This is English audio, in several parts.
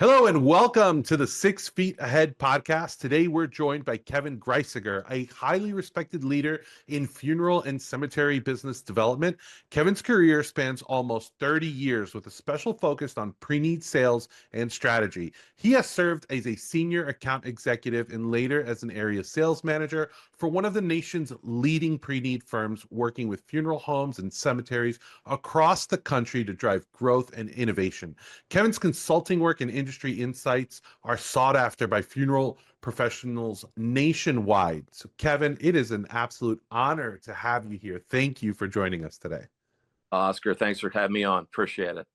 Hello and welcome to the 6 Feet Ahead podcast. Today we're joined by Kevin Greisiger, a highly respected leader in funeral and cemetery business development. Kevin's career spans almost 30 years with a special focus on pre-need sales and strategy. He has served as a senior account executive and later as an area sales manager for one of the nation's leading pre-need firms, working with funeral homes and cemeteries across the country to drive growth and innovation. Kevin's consulting work and industry insights are sought after by funeral professionals nationwide. So, Kevin, it is an absolute honor to have you here. Thank you for joining us today. Oscar, thanks for having me on. Appreciate it.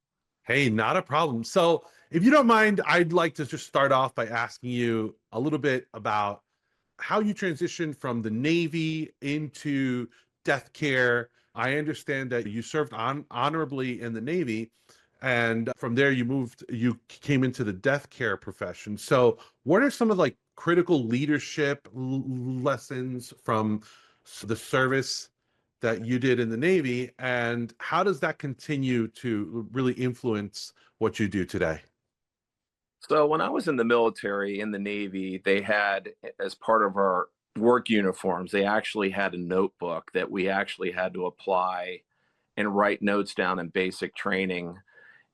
Hey, not a problem. So, if you don't mind, I'd like to just start off by asking you a little bit about how you transitioned from the Navy into Deathcare. I understand that you served honorably in the Navy, and from there you came into the Deathcare profession. So what are some of critical leadership lessons from the service that you did in the Navy, and how does that continue to really influence what you do today? So when I was in the military, in the Navy, they had, as part of our work uniforms, they actually had a notebook that we actually had to apply and write notes down in basic training.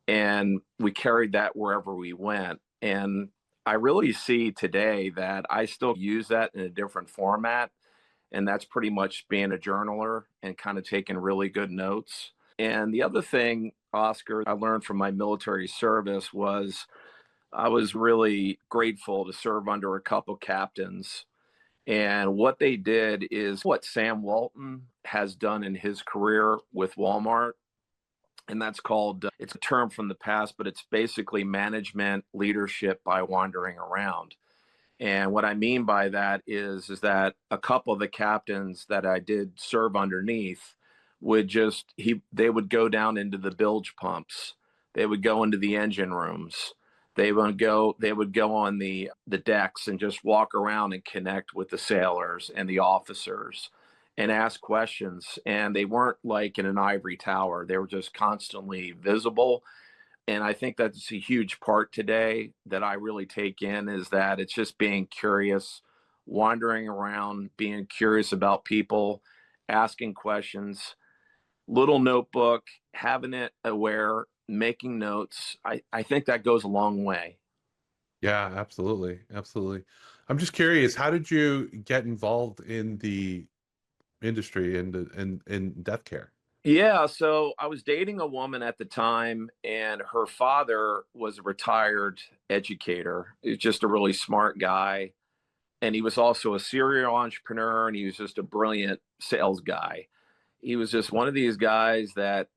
And we carried that wherever we went. And I really see today that I still use that in a different format. And that's pretty much being a journaler and kind of taking really good notes. And the other thing, Oscar, I learned from my military service was I was really grateful to serve under a couple captains. And what they did is what Sam Walton has done in his career with Walmart. And that's called, it's a term from the past, but it's basically management leadership by wandering around. And what I mean by that is that a couple of the captains that I did serve underneath they would go down into the bilge pumps. They would go into the engine rooms. They would go on the decks and just walk around and connect with the sailors and the officers and ask questions. And they weren't like in an ivory tower. They were just constantly visible. And I think that's a huge part today that I really take in, is that it's just being curious, wandering around, being curious about people, asking questions, little notebook, having it aware, making notes. I think that goes a long way. Yeah, absolutely. Absolutely. I'm just curious, how did you get involved in the industry and in death care? Yeah, so I was dating a woman at the time, and her father was a retired educator. He's just a really smart guy. And he was also a serial entrepreneur, and he was just a brilliant sales guy. He was just one of these guys that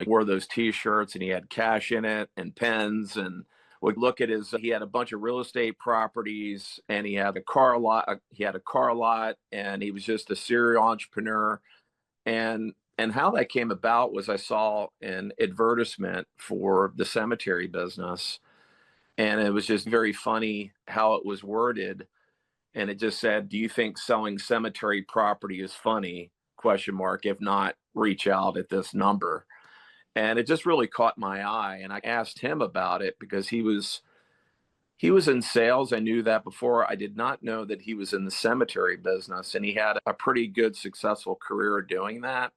wore those t-shirts, and he had cash in it and pens, and would look at he had a bunch of real estate properties, and he had a car lot, and he was just a serial entrepreneur. And how that came about was I saw an advertisement for the cemetery business, and it was just very funny how it was worded. And it just said, "Do you think selling cemetery property is funny? Question mark. If not, reach out at this number." And it just really caught my eye. And I asked him about it because he was in sales. I knew that before. I did not know that he was in the cemetery business, and he had a pretty good successful career doing that.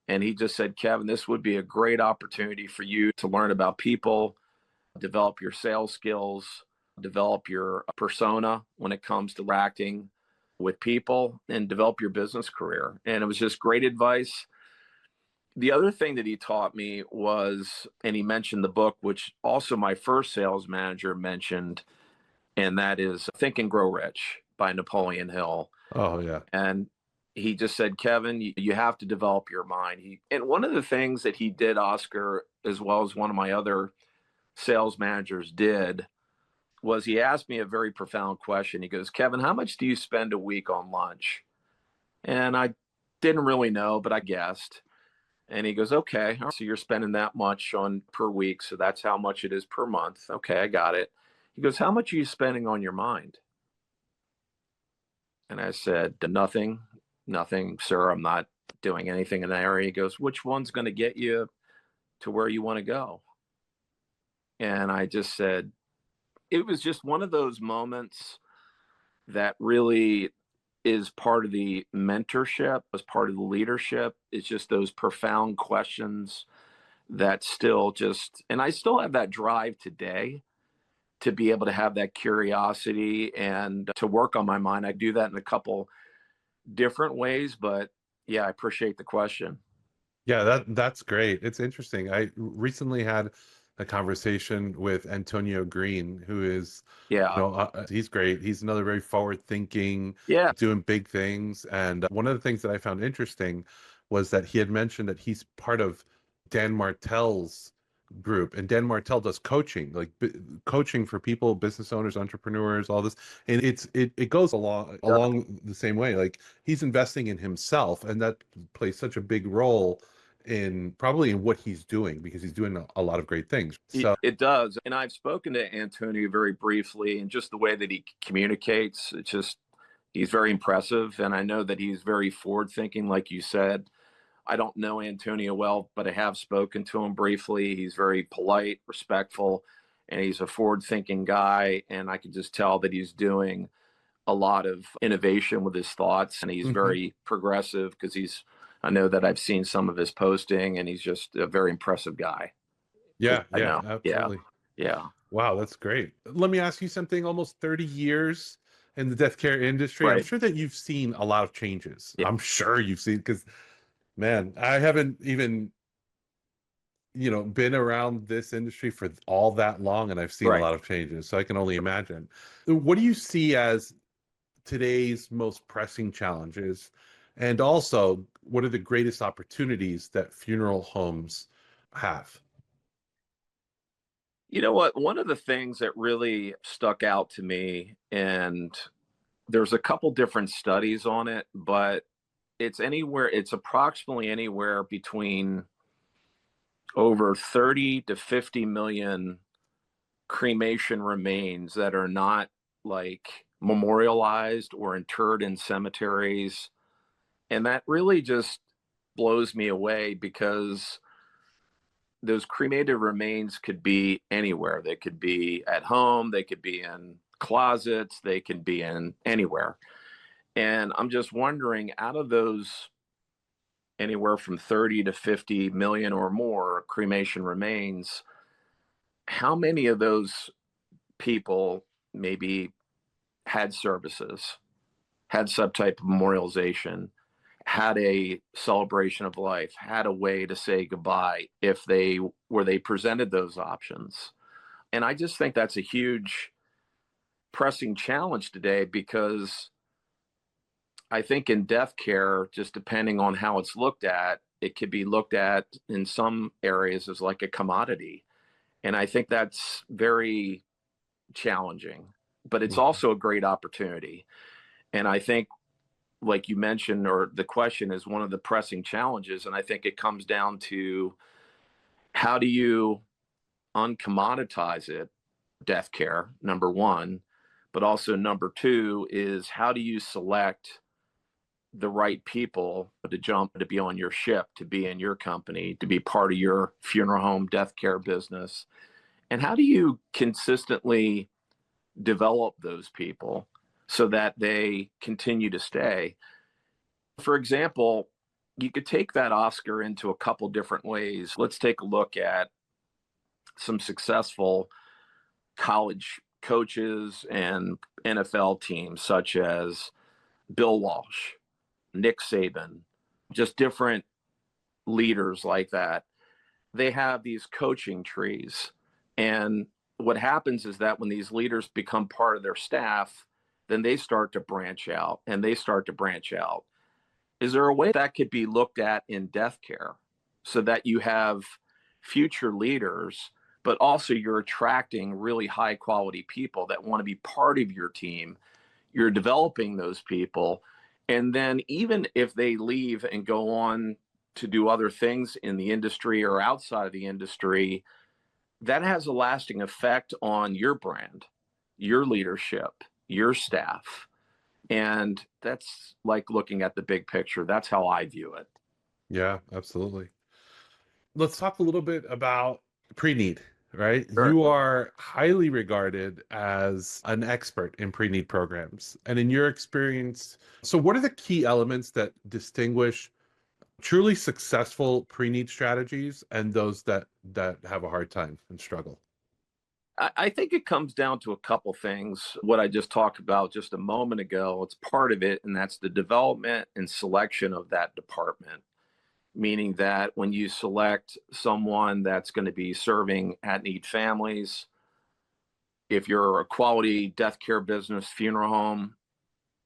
And he just said, "Kevin, this would be a great opportunity for you to learn about people, develop your sales skills, develop your persona when it comes to acting with people, and develop your business career." And it was just great advice. The other thing that he taught me was, and he mentioned the book, which also my first sales manager mentioned, and that is Think and Grow Rich by Napoleon Hill. Oh, yeah. And he just said, "Kevin, you have to develop your mind." And one of the things that he did, Oscar, as well as one of my other sales managers did, was he asked me a very profound question. He goes, "Kevin, how much do you spend a week on lunch?" And I didn't really know, but I guessed. And he goes, "Okay, so you're spending that much on per week. So that's how much it is per month. Okay, I got it." He goes, "How much are you spending on your mind?" And I said, "Nothing, nothing, sir. I'm not doing anything in that area." He goes, "Which one's going to get you to where you want to go?" And I just said, it was just one of those moments that really is part of the mentorship, as part of the leadership. It's just those profound questions that still just, and I still have that drive today to be able to have that curiosity and to work on my mind. I do that in a couple different ways, but yeah, I appreciate the question. Yeah, that's great. It's interesting. I recently had a conversation with Antonio Green, who is, Yeah. he's great. He's another very forward-thinking, Yeah. doing big things. And one of the things that I found interesting was that he had mentioned that he's part of Dan Martell's group, and Dan Martell does coaching, like coaching for people, business owners, entrepreneurs, all this. And it goes along the same way. Like he's investing in himself, and that plays such a big role in probably in what he's doing, because he's doing a lot of great things. So It does. And I've spoken to Antonio very briefly, and just the way that he communicates, it's just, he's very impressive. And I know that he's very forward thinking, like you said. I don't know Antonio well, but I have spoken to him briefly. He's very polite, respectful, and he's a forward thinking guy. And I can just tell that he's doing a lot of innovation with his thoughts, and he's mhm. very progressive because I know that I've seen some of his posting, and he's just a very impressive guy. Yeah, I yeah, know. Yeah. absolutely. Yeah. Wow, that's great. Let me ask you something. Almost 30 years in the death care industry. I'm Right. sure that you've seen a lot of changes. Yeah. I'm sure you've seen, because man, I haven't even, been around this industry for all that long, and I've seen a Right. lot of changes. So I can only imagine. What do you see as today's most pressing challenges? And also, what are the greatest opportunities that funeral homes have? You know what? One of the things that really stuck out to me, and there's a couple different studies on it, but it's approximately anywhere between over 30 to 50 million cremation remains that are not like memorialized or interred in cemeteries. And that really just blows me away because those cremated remains could be anywhere. They could be at home, they could be in closets, they could be in anywhere. And I'm just wondering, out of those anywhere from 30 to 50 million or more cremation remains, how many of those people maybe had services, had some type of memorialization, had a celebration of life, had a way to say goodbye if they presented those options. And I just think that's a huge pressing challenge today because I think in death care, just depending on how it's looked at, it could be looked at in some areas as like a commodity. And I think that's very challenging, but it's Mhm. also a great opportunity. And I think, like you mentioned, or the question is one of the pressing challenges. And I think it comes down to how do you uncommoditize it, death care, number one. But also, number two is how do you select the right people to jump to be on your ship, to be in your company, to be part of your funeral home death care business? And how do you consistently develop those people so that they continue to stay? For example, you could take that Oscar into a couple different ways. Let's take a look at some successful college coaches and NFL teams, such as Bill Walsh, Nick Saban, just different leaders like that. They have these coaching trees. And what happens is that when these leaders become part of their staff, then they start to branch out and they start to branch out. Is there a way that could be looked at in death care so that you have future leaders, but also you're attracting really high quality people that want to be part of your team? You're developing those people. And then even if they leave and go on to do other things in the industry or outside of the industry, that has a lasting effect on your brand, your leadership, your staff. And that's like looking at the big picture. That's how I view it. Yeah, absolutely. Let's talk a little bit about pre-need. right? Sure. You are highly regarded as an expert in pre-need programs. And in your experience, so what are the key elements that distinguish truly successful pre-need strategies and those that have a hard time and struggle? I think it comes down to a couple things. What I just talked about just a moment ago, it's part of it, and that's the development and selection of that department. Meaning that when you select someone that's going to be serving at need families, if you're a quality death care business, funeral home,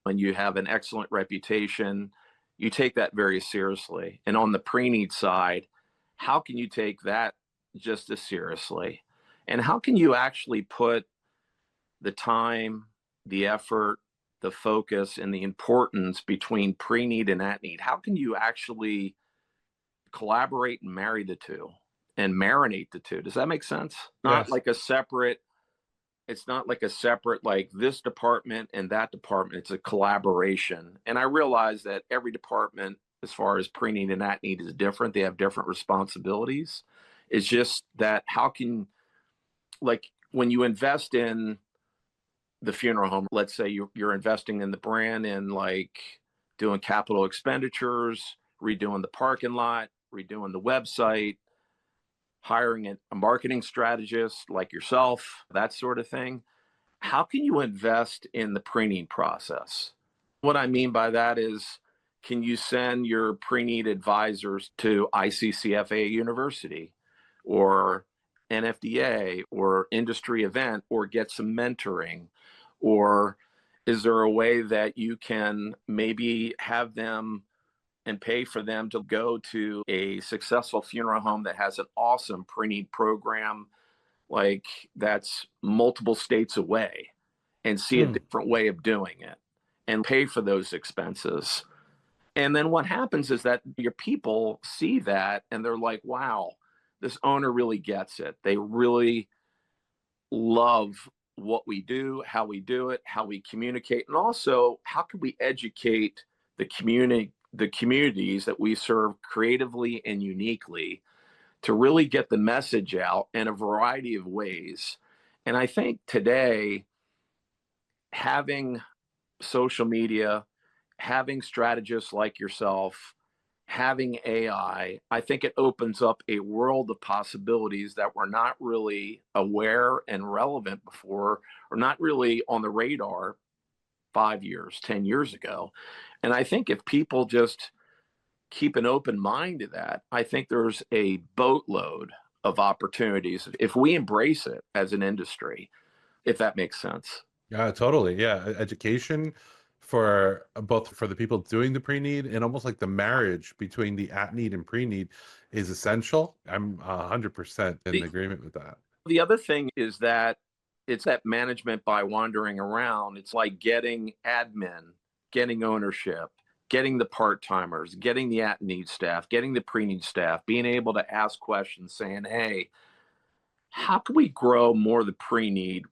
and you have an excellent reputation, you take that very seriously. And on the pre-need side, how can you take that just as seriously? And how can you actually put the time, the effort, the focus, and the importance between pre-need and at need? How can you actually collaborate and marry the two and marinate the two? Does that make sense? Not Yes. like a separate, it's not like a separate, like this department and that department. It's a collaboration. And I realize that every department, as far as pre-need and at need, is different. They have different responsibilities. It's just that how can, like, when you invest in the funeral home, let's say you're investing in the brand and like doing capital expenditures, redoing the parking lot, redoing the website, hiring a marketing strategist like yourself, that sort of thing. How can you invest in the pre-need process? What I mean by that is, can you send your pre-need advisors to ICCFA University or NFDA or industry event or get some mentoring? Or is there a way that you can maybe have them and pay for them to go to a successful funeral home that has an awesome pre-need program, like that's multiple states away, and see a Hmm. different way of doing it and pay for those expenses? And then what happens is that your people see that and they're like, wow, this owner really gets it. They really love what we do, how we do it, how we communicate, and also how can we educate the communities that we serve creatively and uniquely to really get the message out in a variety of ways. And I think today, having social media, having strategists like yourself, having AI, I think it opens up a world of possibilities that were not really aware and relevant before, or not really on the radar 5 years, 10 years ago. And I think if people just keep an open mind to that, I think there's a boatload of opportunities if we embrace it as an industry, if that makes sense. Yeah, totally. Yeah, education for both for the people doing the pre-need and almost like the marriage between the at-need and pre-need is essential. I'm 100% in The, agreement with that. the other thing is that it's that management by wandering around. It's like getting admin, getting ownership, getting the part timers, getting the at need staff, getting the pre need staff, being able to ask questions saying, hey, how can we grow more of the pre need?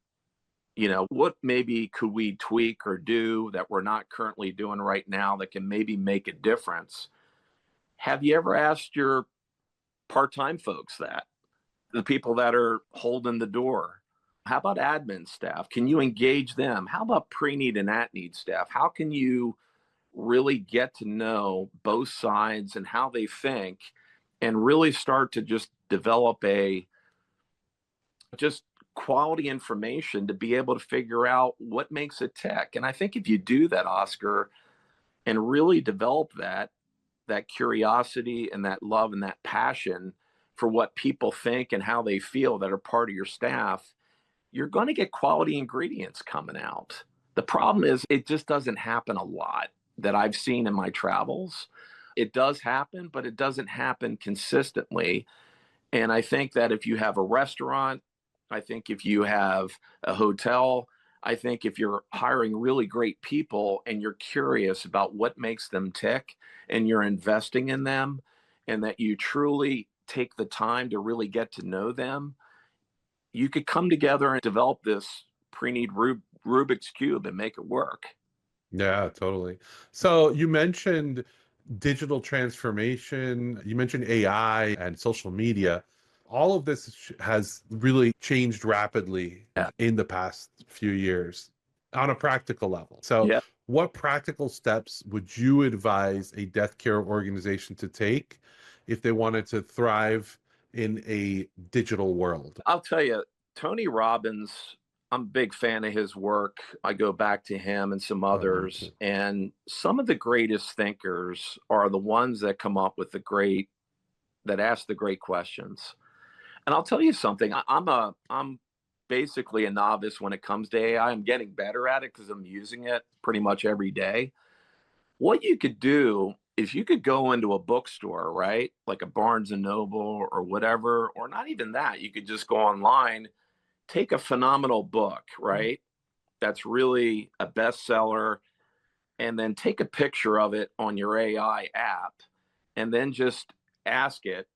What maybe could we tweak or do that we're not currently doing right now that can maybe make a difference? Have you ever asked your part time folks that? The people that are holding the door? How about admin staff? Can you engage them? How about pre need and at need staff? How can you really get to know both sides and how they think and really start to just develop a just quality information to be able to figure out what makes it tick? And I think if you do that, Oscar, and really develop that curiosity and that love and that passion for what people think and how they feel that are part of your staff, you're going to get quality ingredients coming out. The problem is it just doesn't happen a lot that I've seen in my travels. It does happen, but it doesn't happen consistently. And I think that if you have a restaurant, I think if you have a hotel, I think if you're hiring really great people and you're curious about what makes them tick and you're investing in them and that you truly take the time to really get to know them, you could come together and develop this pre-need Rubik's Cube and make it work. Yeah, totally. So you mentioned digital transformation, you mentioned AI and social media. all of this has really changed rapidly Yeah. in the past few years on a practical level. So, Yeah. what practical steps would you advise a death care organization to take if they wanted to thrive in a digital world? I'll tell you, Tony Robbins, I'm a big fan of his work. I go back to him and some Oh, me others. too. And some of the greatest thinkers are the ones that come up with that ask the great questions. And I'll tell you something, I'm basically a novice when it comes to AI. I'm getting better at it because I'm using it pretty much every day. What you could do is you could go into a bookstore, right? Like a Barnes and Noble or whatever, or not even that. You could just go online, take a phenomenal book, right? That's really a bestseller, and then take a picture of it on your AI app, and then just ask it,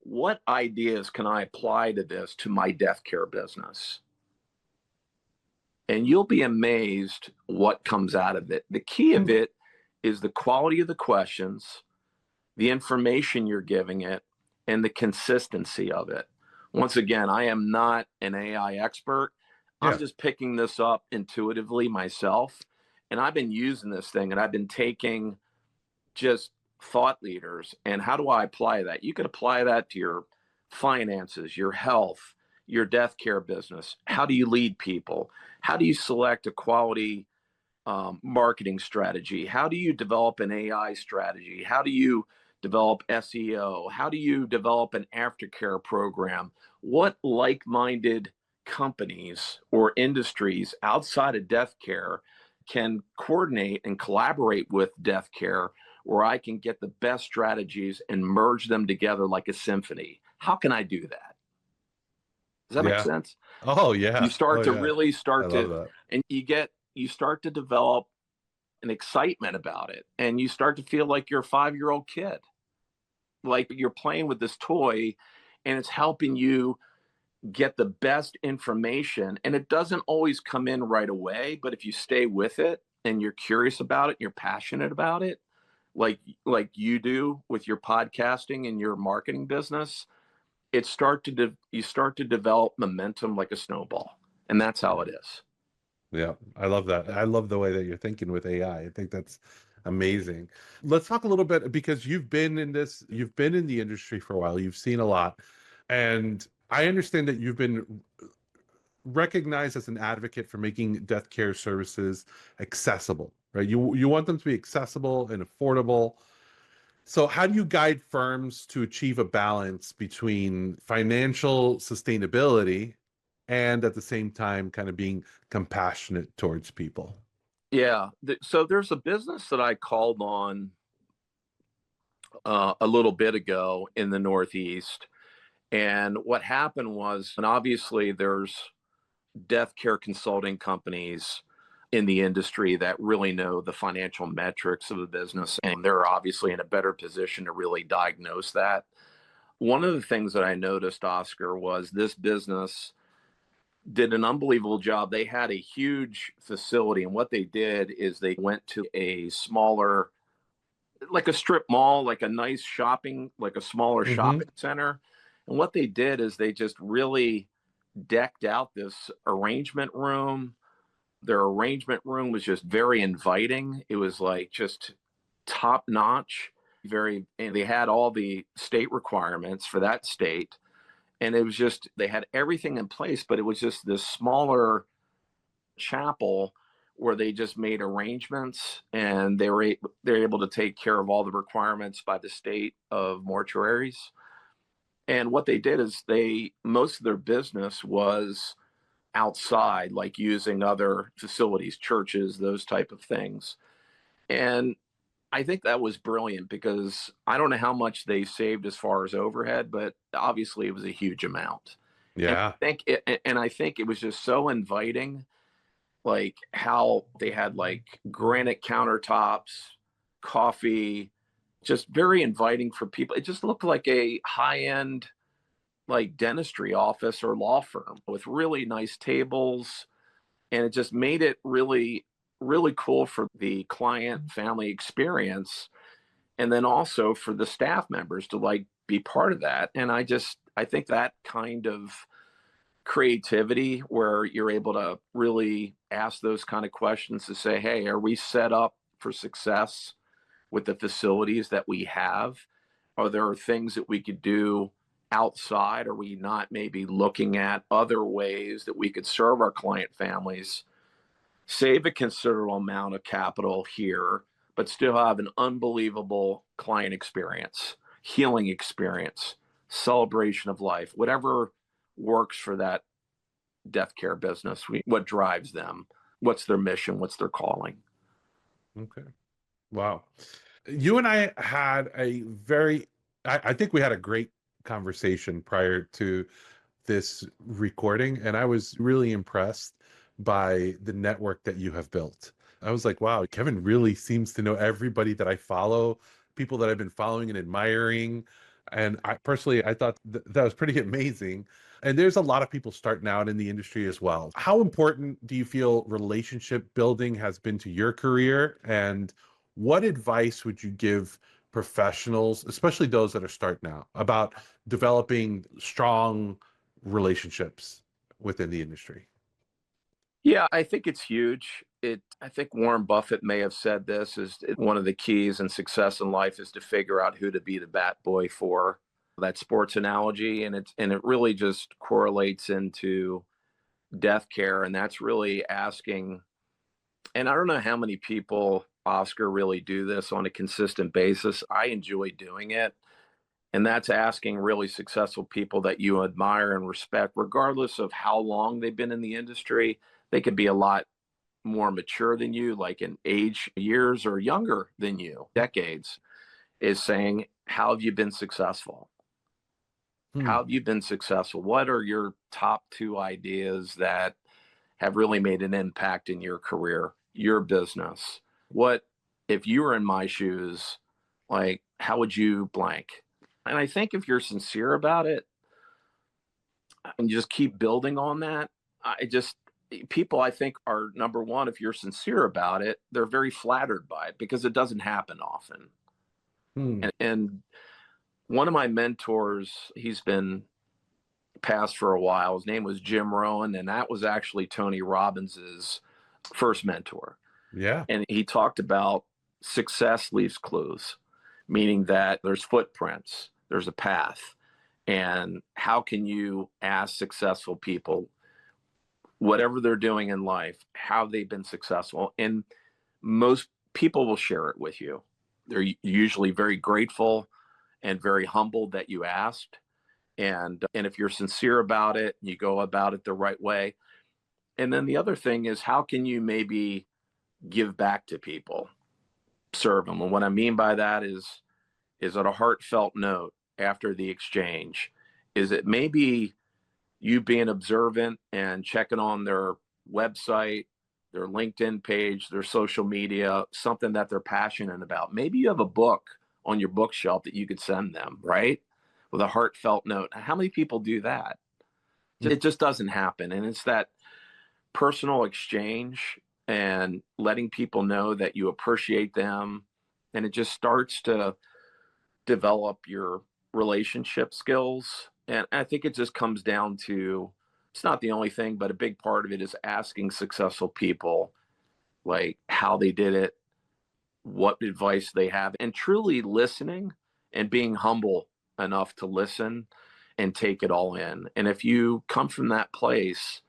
what ideas can I apply to this to my death care business? And you'll be amazed what comes out of it. The key of it is the quality of the questions, the information you're giving it, and the consistency of it. Once again, I am not an AI expert. I'm Yeah. just picking this up intuitively myself. And I've been using this thing and I've been taking just thought leaders. And how do I apply that? You can apply that to your finances, your health, your death care business. How do you lead people? How do you select a quality marketing strategy? How do you develop an AI strategy? How do you develop SEO? How do you develop an aftercare program? What like-minded companies or industries outside of death care can coordinate and collaborate with death care where I can get the best strategies and merge them together like a symphony? How can I do that? Does that make Yeah. sense? Oh, You yeah. Oh, start to yeah. really I start love to, that. and you start to develop an excitement about it, and you start to feel like you're a 5-year-old kid, like you're playing with this toy and it's helping you get the best information. And it doesn't always come in right away, but if you stay with it and you're curious about it, you're passionate about it, like you do with your podcasting and your marketing business, you start to develop momentum like a snowball. And that's how it is. Yeah, I love that. I love the way that you're thinking with AI. I think that's amazing. Let's talk a little bit because you've been in the industry for a while, you've seen a lot. And I understand that you've been recognized as an advocate for making death care services accessible, right? You want them to be accessible and affordable. So how do you guide firms to achieve a balance between financial sustainability and at the same time kind of being compassionate towards people? Yeah. So there's a business that I called on a little bit ago in the Northeast. And what happened was, and obviously there's death care consulting companies in the industry that really know the financial metrics of the business, and they're obviously in a better position to really diagnose that. One of the things that I noticed, Oscar, was this business did an unbelievable job. They had a huge facility, and what they did is they went to a smaller, like a strip mall, like a nice shopping, like a smaller Hmm. shopping center. And what they did is they just really decked out this arrangement room. Their arrangement room was just very inviting. It was like just top notch, and they had all the state requirements for that state. And it was just, they had everything in place, but it was just this smaller chapel where they just made arrangements and they're able to take care of all the requirements by the state of mortuaries. And what they did is most of their business was outside, like using other facilities, churches, those type of things. And I think that was brilliant because I don't know how much they saved as far as overhead, but obviously it was a huge amount. And Yeah. I think it was just so inviting, like how they had like granite countertops, coffee, just very inviting for people. It just looked like a high-end like dentistry office or law firm with really nice tables, and it just made it really really cool for the client family experience, and then also for the staff members to like be part of that. And I think that kind of creativity where you're able to really ask those kind of questions to say, hey, are we set up for success with the facilities that we have? Are there things that we could do outside? Are we not maybe looking at other ways that we could serve our client families, save a considerable amount of capital here, but still have an unbelievable client experience, healing experience, celebration of life, whatever works for that death care business? What drives them? What's their mission? What's their calling? Okay. Wow. You and I had a very, I think we had a great conversation prior to this recording, and I was really impressed by the network that you have built. I was like, wow, Kevin really seems to know everybody that I follow, people that I've been following and admiring. And I personally, I thought that was pretty amazing. And there's a lot of people starting out in the industry as well. How important do you feel relationship building has been to your career? And what advice would you give professionals, especially those that are starting out, about developing strong relationships within the industry? Yeah, I think it's huge. I think Warren Buffett may have said this is one of the keys in success in life is to figure out who to be the bat boy for. That sports analogy, and it really just correlates into death care, and that's really asking. And I don't know how many people, Oscar, really do this on a consistent basis. I enjoy doing it. And that's asking really successful people that you admire and respect, regardless of how long they've been in the industry. They could be a lot more mature than you, like in age, years, or younger than you, decades, is saying, how have you been successful? Hmm. How have you been successful? What are your top two ideas that have really made an impact in your career, your business? What, if you were in my shoes, like, how would you blank? And I think if you're sincere about it and you just keep building on that, I just, people I think are number one, if you're sincere about it, they're very flattered by it because it doesn't happen often. Hmm. And one of my mentors, he's been passed for a while. His name was Jim Rohn, and that was actually Tony Robbins's first mentor. Yeah. And he talked about success leaves clues, meaning that there's footprints, there's a path. And how can you ask successful people, whatever they're doing in life, how they've been successful? And most people will share it with you. They're usually very grateful and very humbled that you asked. And if you're sincere about it, you go about it the right way. And then the other thing is, how can you maybe give back to people, serve them? And what I mean by that is it a heartfelt note after the exchange? Is it maybe you being observant and checking on their website, their LinkedIn page, their social media, something that they're passionate about? Maybe you have a book on your bookshelf that you could send them, right? With a heartfelt note. How many people do that? It just doesn't happen. And it's that personal exchange and letting people know that you appreciate them. And it just starts to develop your relationship skills. And I think it just comes down to, it's not the only thing, but a big part of it is asking successful people like how they did it, what advice they have, and truly listening and being humble enough to listen and take it all in. And if you come from that place,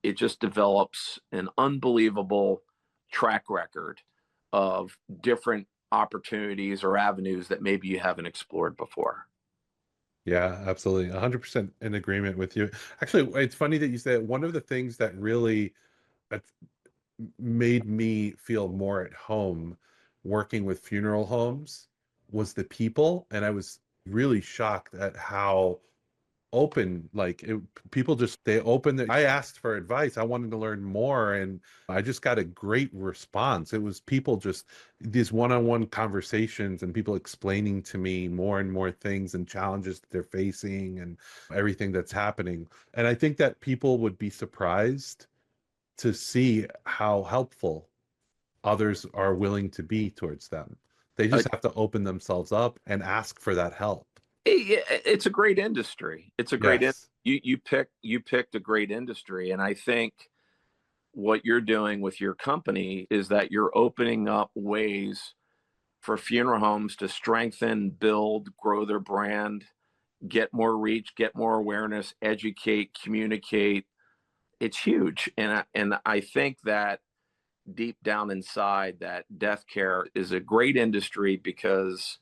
it just develops an unbelievable track record of different opportunities or avenues that maybe you haven't explored before. Yeah, absolutely. 100% in agreement with you. Actually, it's funny that you said one of the things that really that made me feel more at home working with funeral homes was the people. And I was really shocked at how open, like people just, they opened I asked for advice. I wanted to learn more. And I just got a great response. It was people just, these one-on-one conversations and people explaining to me more and more things and challenges that they're facing and everything that's happening. And I think that people would be surprised to see how helpful others are willing to be towards them. They Uh, just have to open themselves up and ask for that help. It's a great industry. It's a great Yes. you picked a great industry, and I think what you're doing with your company is that you're opening up ways for funeral homes to strengthen, build, grow their brand, get more reach, get more awareness, educate, communicate. It's huge, and I think that deep down inside, that death care is a great industry because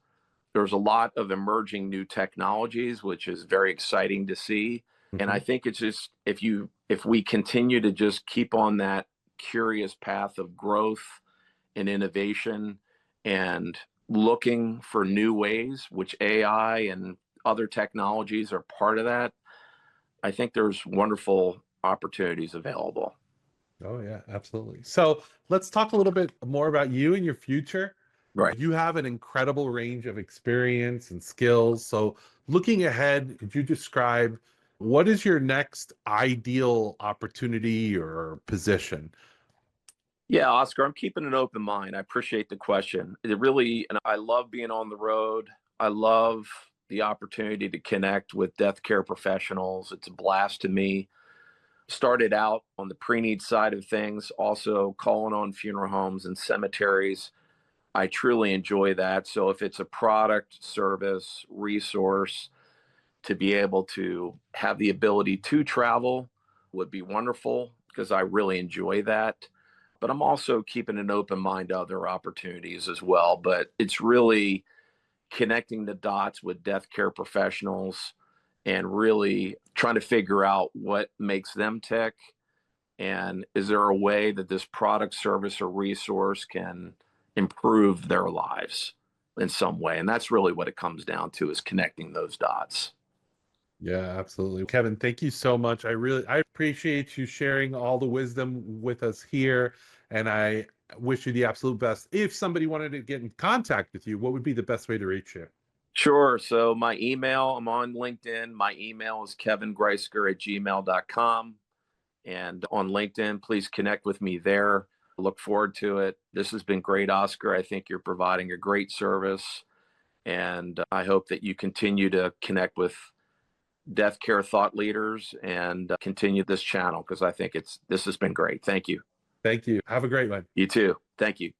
there's a lot of emerging new technologies, which is very exciting to see. And I Mhm. think it's just if we continue to just keep on that curious path of growth and innovation and looking for new ways, which AI and other technologies are part of that, I think there's wonderful opportunities available. Oh yeah, absolutely. So let's talk a little bit more about you and your future. Right. You have an incredible range of experience and skills. So looking ahead, could you describe what is your next ideal opportunity or position? Yeah, Oscar, I'm keeping an open mind. I appreciate the question. It really, and I love being on the road. I love the opportunity to connect with death care professionals. It's a blast to me. Started out on the pre-need side of things, also calling on funeral homes and cemeteries. I truly enjoy that. So if it's a product, service, resource to be able to have the ability to travel would be wonderful because I really enjoy that. But I'm also keeping an open mind to other opportunities as well. But it's really connecting the dots with death care professionals and really trying to figure out what makes them tick, and is there a way that this product, service, or resource can improve their lives in some way. And that's really what it comes down to, is connecting those dots. Yeah, absolutely. Kevin, thank you so much. I appreciate you sharing all the wisdom with us here, and I wish you the absolute best. If somebody wanted to get in contact with you, what would be the best way to reach you? Sure. So my email, I'm on LinkedIn. My email is kevingreisiger@gmail.com. And on LinkedIn, please connect with me there. Look forward to it. This has been great, Oscar. I think you're providing a great service. And I hope that you continue to connect with death care thought leaders and continue this channel, because I think this has been great. Thank you. Thank you. Have a great one. You too. Thank you.